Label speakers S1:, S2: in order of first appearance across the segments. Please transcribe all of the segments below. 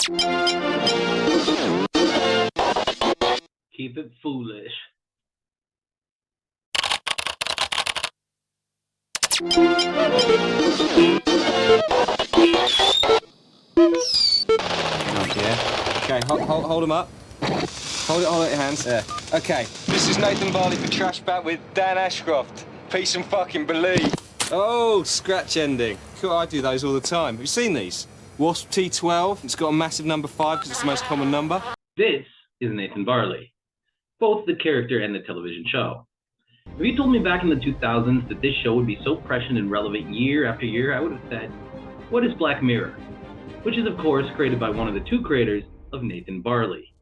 S1: Keep it foolish.
S2: Yeah. Okay, hold them up. Hold it your hands. Yeah. Okay. This is Nathan Barley for Trash Bat with Dan Ashcroft. Peace and fucking believe. Oh, scratch ending. Cool, I do those all the time. Have you seen these? Wasp T12. It's got a massive number 5 because it's the most common number.
S1: This is Nathan Barley, both the character and the television show. If you told me back in the 2000s that this show would be so prescient and relevant year after year, I would have said, what is Black Mirror? Which is, of course, created by one of the two creators of Nathan Barley.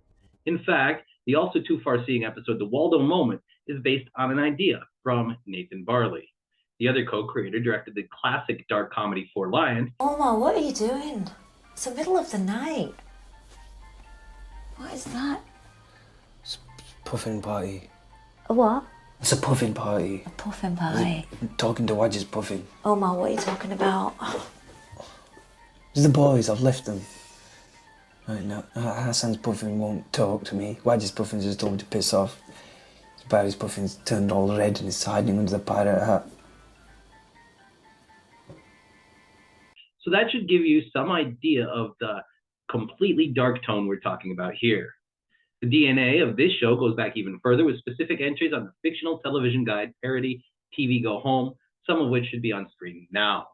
S1: In fact, the also too far-seeing episode The Waldo Moment is based on an idea from Nathan Barley. The other co-creator directed the classic dark comedy Four Lions.
S3: Oma, what are you doing? It's the middle of the night. What is that?
S4: It's a puffin party.
S3: A what?
S4: It's a puffin party.
S3: A puffin party.
S4: Talking to Wadge's puffin.
S3: Oma, what are you talking about?
S4: It's the boys, I've left them. Right now, Hassan's puffin won't talk to me. Wadge's puffin's just told me to piss off. Barry's puffin's turned all red and is hiding under the pirate hat.
S1: So that should give you some idea of the completely dark tone we're talking about here. The DNA of this show goes back even further with specific entries on the fictional television guide parody TV Go Home, some of which should be on screen now.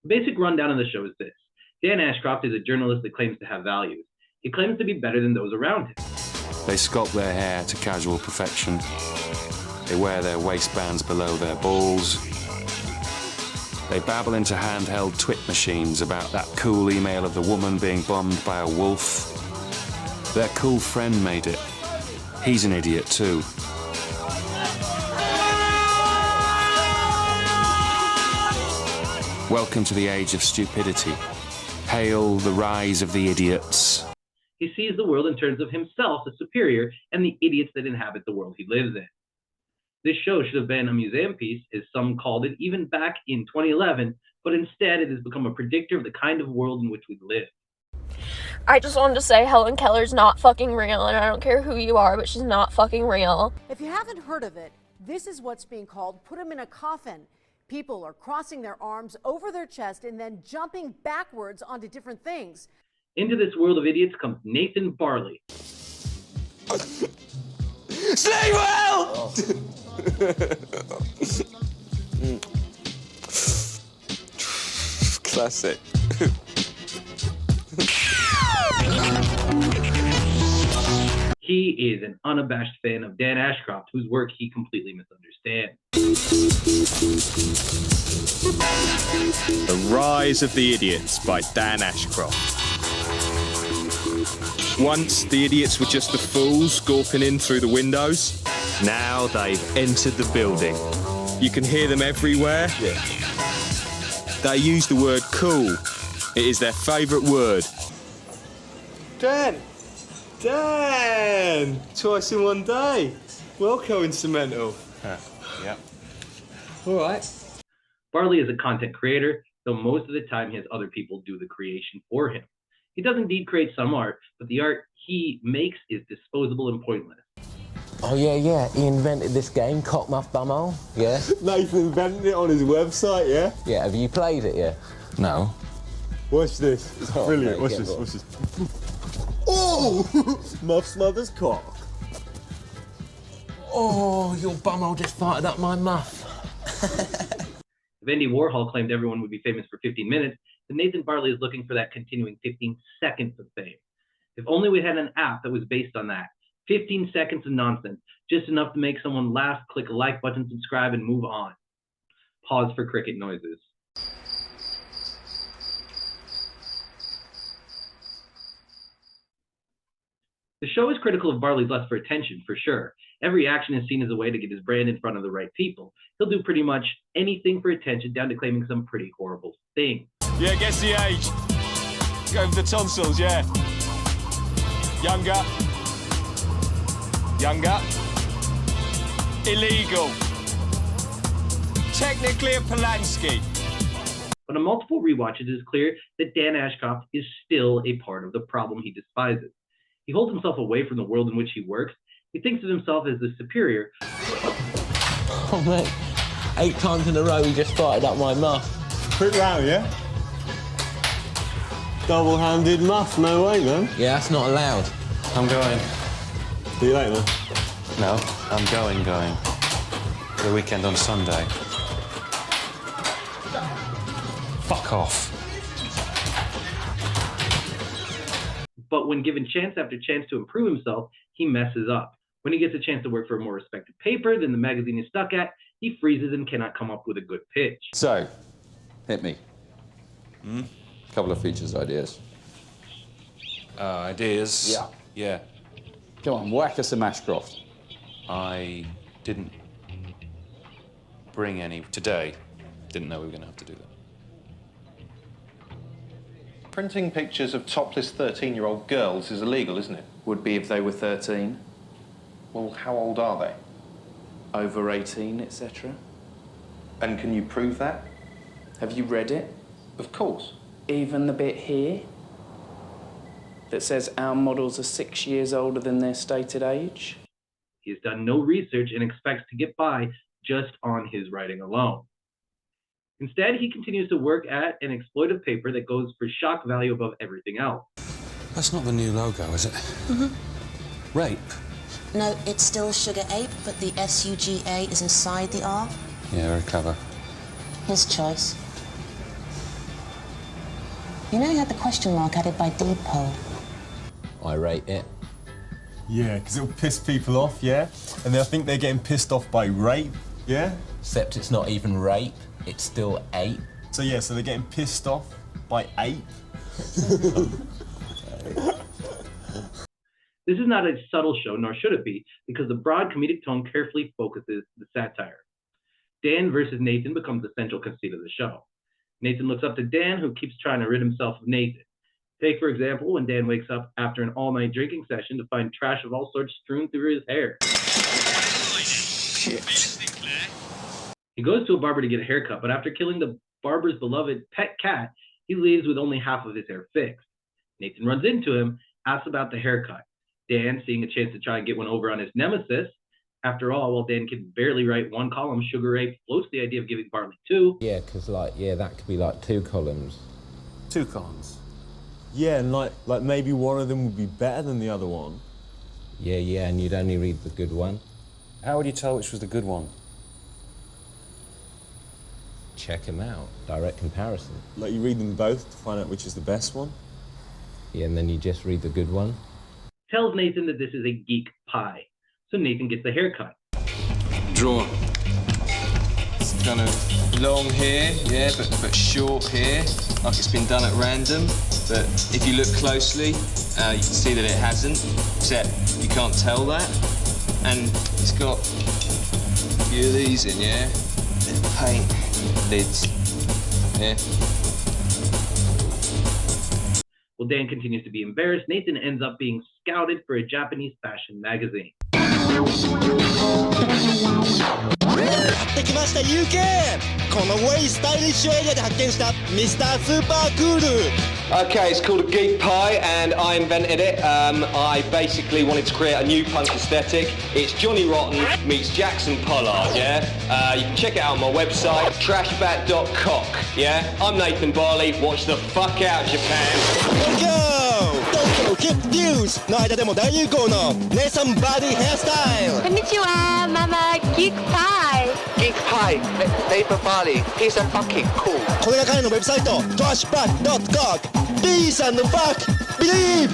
S1: The basic rundown of the show is this. Dan Ashcroft is a journalist that claims to have values. He claims to be better than those around him.
S5: They sculpt their hair to casual perfection. They wear their waistbands below their balls. They babble into handheld twit machines about that cool email of the woman being bombed by a wolf. Their cool friend made it. He's an idiot too. Welcome to the age of stupidity. Hail the rise of the idiots.
S1: He sees the world in terms of himself as superior and the idiots that inhabit the world he lives in. This show should have been a museum piece, as some called it, even back in 2011, but instead it has become a predictor of the kind of world in which we live.
S6: I just wanted to say Helen Keller's not fucking real, and I don't care who you are, but she's not fucking real.
S7: If you haven't heard of it, this is what's being called put 'em in a coffin. People are crossing their arms over their chest and then jumping backwards onto different things.
S1: Into this world of idiots comes Nathan Barley.
S2: Stay well! Oh. Classic.
S1: He is an unabashed fan of Dan Ashcroft, whose work he completely misunderstands.
S8: The Rise of the Idiots by Dan Ashcroft. Once the idiots were just the fools gawping in through the windows. Now they've entered the building. You can hear them everywhere. Yeah. They use the word cool. It is their favourite word.
S2: Dan! Twice in one day. Well coincidental.
S8: Yep.
S2: All right.
S1: Barley is a content creator, though most of the time he has other people do the creation for him. He does indeed create some art, but the art he makes is disposable and pointless.
S4: Oh, yeah. He invented this game, Cockmuff Bumhole. Yeah?
S2: Nathan invented it on his website, yeah?
S4: Yeah, have you played it yet?
S5: No.
S2: Watch this. It's brilliant.
S4: Mate,
S2: Watch this. Oh! Muff's mother's cock.
S4: Oh, your bumhole just farted up my muff.
S1: If Andy Warhol claimed everyone would be famous for 15 minutes, then Nathan Barley is looking for that continuing 15 seconds of fame. If only we had an app that was based on that. 15 seconds of nonsense, just enough to make someone laugh, click a like button, subscribe, and move on. Pause for cricket noises. The show is critical of Barley's lust for attention, for sure. Every action is seen as a way to get his brand in front of the right people. He'll do pretty much anything for attention, down to claiming some pretty horrible thing.
S8: Yeah, guess the age. Go for the tonsils, yeah. Younger. Younger. Illegal. Technically a Polanski.
S1: But on multiple rewatches, it is clear that Dan Ashcroft is still a part of the problem he despises. He holds himself away from the world in which he works. He thinks of himself as the superior.
S9: Oh, mate. 8 times in a row he just farted up my muff.
S10: Pretty loud, yeah? Double-handed muff, no way, man.
S9: Yeah, that's not allowed.
S5: I'm going.
S10: See you later.
S5: No, I'm going. For the weekend on Sunday. Fuck off.
S1: But when given chance after chance to improve himself, he messes up. When he gets a chance to work for a more respected paper than the magazine he's stuck at, he freezes and cannot come up with a good pitch.
S11: So, hit me. Couple of features ideas.
S5: Ideas?
S11: Yeah.
S5: Yeah.
S11: Come on, whack us some Ashcroft.
S5: I didn't bring any today. Didn't know we were going to have to do that.
S12: Printing pictures of topless 13-year-old girls is illegal, isn't it?
S13: Would be if they were 13,
S12: Well, how old are they?
S13: over 18, etc.
S12: And can you prove that?
S13: Have you read it?
S12: Of course.
S13: Even the bit here that says our models are 6 years older than their stated age?
S1: He has done no research and expects to get by just on his writing alone. Instead, he continues to work at an exploitive paper that goes for shock value above everything else.
S5: That's not the new logo, is it? Rape.
S3: No, it's still Sugar Ape, but the S-U-G-A is inside the R.
S5: Yeah, very clever.
S3: His choice. You know you had the question mark added by Depot.
S9: I rate it.
S10: Yeah, because it'll piss people off, yeah? And they'll think they're getting pissed off by rape, yeah?
S9: Except it's not even rape, it's still ape.
S10: So yeah, so they're getting pissed off by ape.
S1: This is not a subtle show, nor should it be, because the broad comedic tone carefully focuses the satire. Dan versus Nathan becomes the central conceit of the show. Nathan looks up to Dan, who keeps trying to rid himself of Nathan. Take, for example, when Dan wakes up after an all-night drinking session to find trash of all sorts strewn through his hair.
S9: Shit.
S1: He goes to a barber to get a haircut, but after killing the barber's beloved pet cat, he leaves with only half of his hair fixed. Nathan runs into him, asks about the haircut. Dan, seeing a chance to try and get one over on his nemesis. After all, while Dan can barely write one column, Sugar Ape floats the idea of giving Bartley 2.
S9: Yeah, because, that could be, 2 columns.
S10: 2 columns. Yeah, and like maybe one of them would be better than the other one.
S9: Yeah, and you'd only read the good one.
S5: How would you tell which was the good one?
S9: Check them out. Direct comparison.
S10: Like you read them both to find out which is the best one?
S9: Yeah, and then you just read the good one.
S1: Tells Nathan that this is a geek pie. So Nathan gets the haircut.
S2: Draw. It's kind of long hair, yeah, but short hair, like it's been done at random. But if you look closely, you can see that it hasn't, except you can't tell that. And it's got a few of these in, yeah? Paint lids, yeah?
S1: While Dan continues to be embarrassed, Nathan ends up being scouted for a Japanese fashion magazine.
S2: Okay, it's called a geek pie, and I invented it. I basically wanted to create a new punk aesthetic. It's Johnny Rotten meets Jackson Pollard, yeah? You can check it out on my website, trashbat.cock, yeah? I'm Nathan Barley. Watch the fuck out, Japan.
S14: Hip News の間でも大流行のネイサンバーディヘアスタイル。
S6: こんにちは、ママ、Geek Pie。Geek
S14: Pie, Nathan Barley, he's a fucking cool. これが彼のウェブサイト trashbat.cock. Peace and fuck, believe.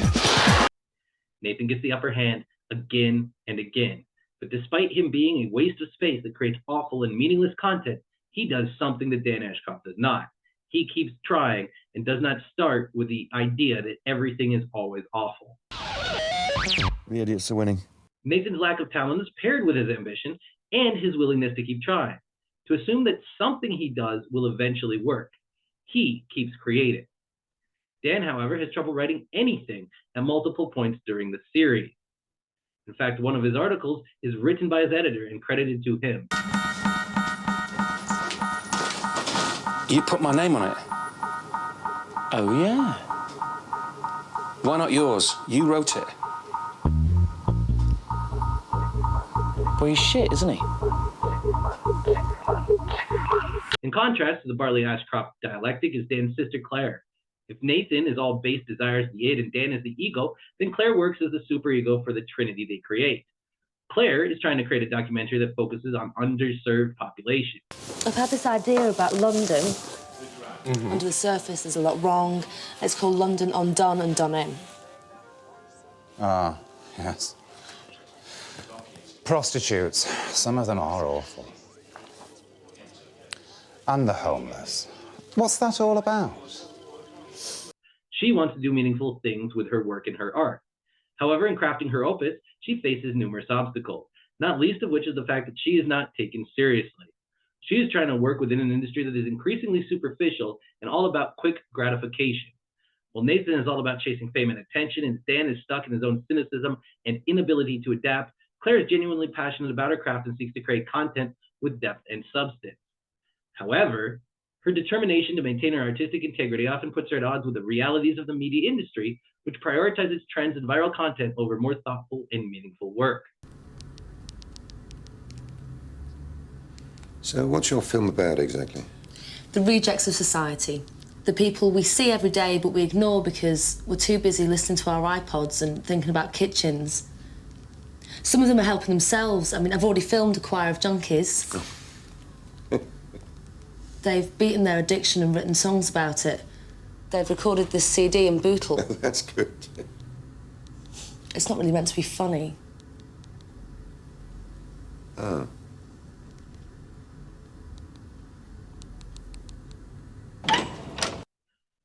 S1: Nathan gets the upper hand again and again. But despite him being a waste of space that creates awful and meaningless content, he does something that Dan Ashcroft does not. He keeps trying and does not start with the idea that everything is always awful.
S5: The idiots are winning.
S1: Nathan's lack of talent is paired with his ambition and his willingness to keep trying, to assume that something he does will eventually work. He keeps creating. Dan, however, has trouble writing anything at multiple points during the series. In fact, one of his articles is written by his editor and credited to him.
S5: You put my name on it.
S13: Oh, yeah.
S5: Why not yours? You wrote it.
S13: Well, he's shit, isn't he?
S1: In contrast to the Barley-Ashcroft dialectic is Dan's sister Claire. If Nathan is all base desires, the id, and Dan is the ego, then Claire works as the superego for the trinity they create. Claire is trying to create a documentary that focuses on underserved population.
S15: I've had this idea about London. Under the surface, there's a lot wrong. It's called London Undone and Done In.
S16: Ah, yes. Prostitutes. Some of them are awful. And the homeless. What's that all about?
S1: She wants to do meaningful things with her work and her art. However, in crafting her opus, she faces numerous obstacles, not least of which is the fact that she is not taken seriously. She is trying to work within an industry that is increasingly superficial and all about quick gratification. While Nathan is all about chasing fame and attention, and Dan is stuck in his own cynicism and inability to adapt, Claire is genuinely passionate about her craft and seeks to create content with depth and substance. However, her determination to maintain her artistic integrity often puts her at odds with the realities of the media industry, which prioritizes trends and viral content over more thoughtful and meaningful work.
S17: So what's your film about exactly?
S15: The rejects of society. The people we see every day but we ignore because we're too busy listening to our iPods and thinking about kitchens. Some of them are helping themselves. I mean, I've already filmed a choir of junkies. They've beaten their addiction and written songs about it. They've recorded this CD in Bootle.
S17: That's good.
S15: It's not really meant to be funny.
S17: Oh.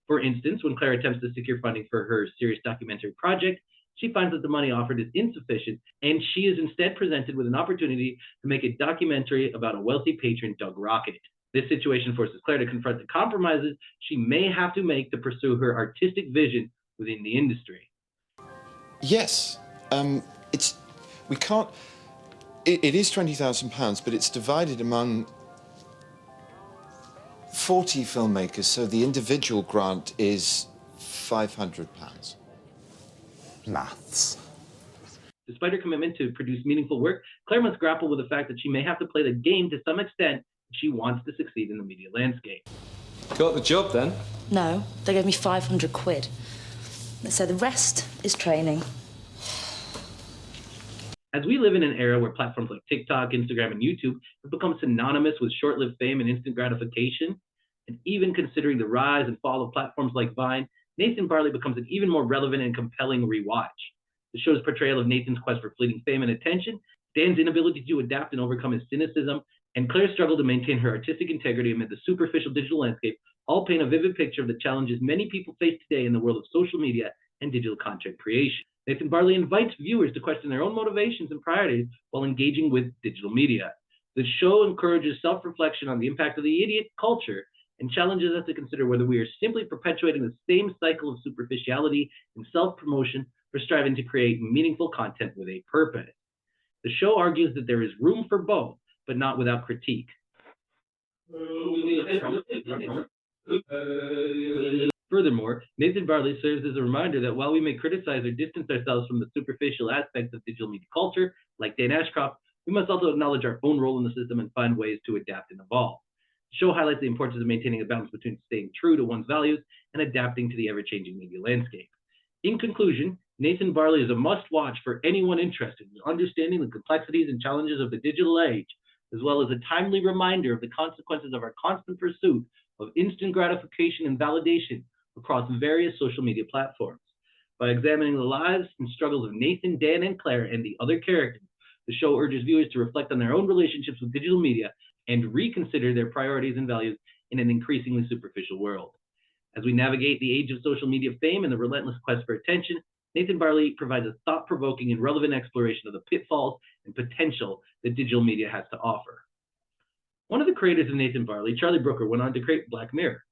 S1: For instance, when Claire attempts to secure funding for her serious documentary project, she finds that the money offered is insufficient, and she is instead presented with an opportunity to make a documentary about a wealthy patron, Doug Rocket. This situation forces Claire to confront the compromises she may have to make to pursue her artistic vision within the industry.
S18: Yes, we can't. It is £20,000, but it's divided among 40 filmmakers, so the individual grant is £500.
S16: Maths.
S1: Despite her commitment to produce meaningful work, Claire must grapple with the fact that she may have to play the game to some extent if she wants to succeed in the media landscape.
S2: Got the job then?
S15: No, they gave me 500 quid. They said the rest is training.
S1: As we live in an era where platforms like TikTok, Instagram, and YouTube have become synonymous with short-lived fame and instant gratification, and even considering the rise and fall of platforms like Vine, Nathan Barley becomes an even more relevant and compelling rewatch. The show's portrayal of Nathan's quest for fleeting fame and attention, Dan's inability to adapt and overcome his cynicism, and Claire's struggle to maintain her artistic integrity amid the superficial digital landscape all paint a vivid picture of the challenges many people face today in the world of social media and digital content creation. Nathan Barley invites viewers to question their own motivations and priorities while engaging with digital media. The show encourages self-reflection on the impact of the idiot culture and challenges us to consider whether we are simply perpetuating the same cycle of superficiality and self-promotion or striving to create meaningful content with a purpose. The show argues that there is room for both, but not without critique. Furthermore, Nathan Barley serves as a reminder that while we may criticize or distance ourselves from the superficial aspects of digital media culture, like Dan Ashcroft, we must also acknowledge our own role in the system and find ways to adapt and evolve. The show highlights the importance of maintaining a balance between staying true to one's values and adapting to the ever-changing media landscape. In conclusion, Nathan Barley is a must-watch for anyone interested in understanding the complexities and challenges of the digital age, as well as a timely reminder of the consequences of our constant pursuit of instant gratification and validation across various social media platforms. By examining the lives and struggles of Nathan, Dan, and Claire, and the other characters, the show urges viewers to reflect on their own relationships with digital media and reconsider their priorities and values in an increasingly superficial world. As we navigate the age of social media fame and the relentless quest for attention, Nathan Barley provides a thought-provoking and relevant exploration of the pitfalls and potential that digital media has to offer. One of the creators of Nathan Barley, Charlie Brooker, went on to create Black Mirror.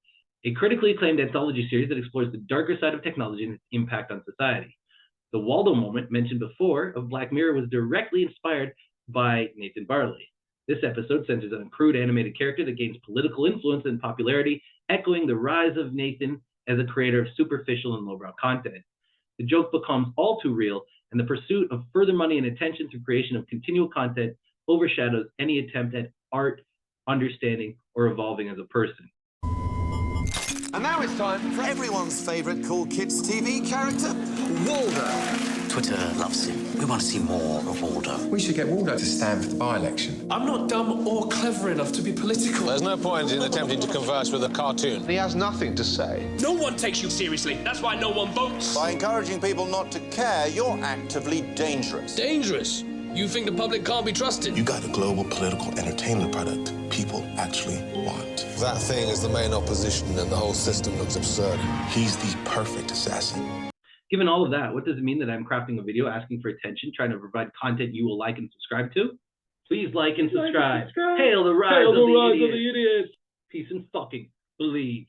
S1: a critically acclaimed anthology series that explores the darker side of technology and its impact on society. The Waldo moment mentioned before of Black Mirror was directly inspired by Nathan Barley. This episode centers on a crude animated character that gains political influence and popularity, echoing the rise of Nathan as a creator of superficial and lowbrow content. The joke becomes all too real, and the pursuit of further money and attention through creation of continual content overshadows any attempt at art, understanding, or evolving as a person.
S19: And now it's time for everyone's favourite cool kids TV character, Waldo.
S20: Twitter loves him. We want to see more of Waldo.
S21: We should get Waldo to stand for the by-election.
S22: I'm not dumb or clever enough to be political.
S23: There's no point in attempting to converse with a cartoon.
S12: He has nothing to say.
S22: No one takes you seriously. That's why no one votes.
S19: By encouraging people not to care, you're actively dangerous.
S22: Dangerous? You think the public can't be trusted?
S24: You got a global political entertainment product people actually want.
S23: That thing is the main opposition and the whole system looks absurd.
S24: He's the perfect assassin.
S1: Given all of that, what does it mean that I'm crafting a video asking for attention, trying to provide content you will like and subscribe to? Please like and subscribe. Hail the rise of the idiots. Peace and fucking believe.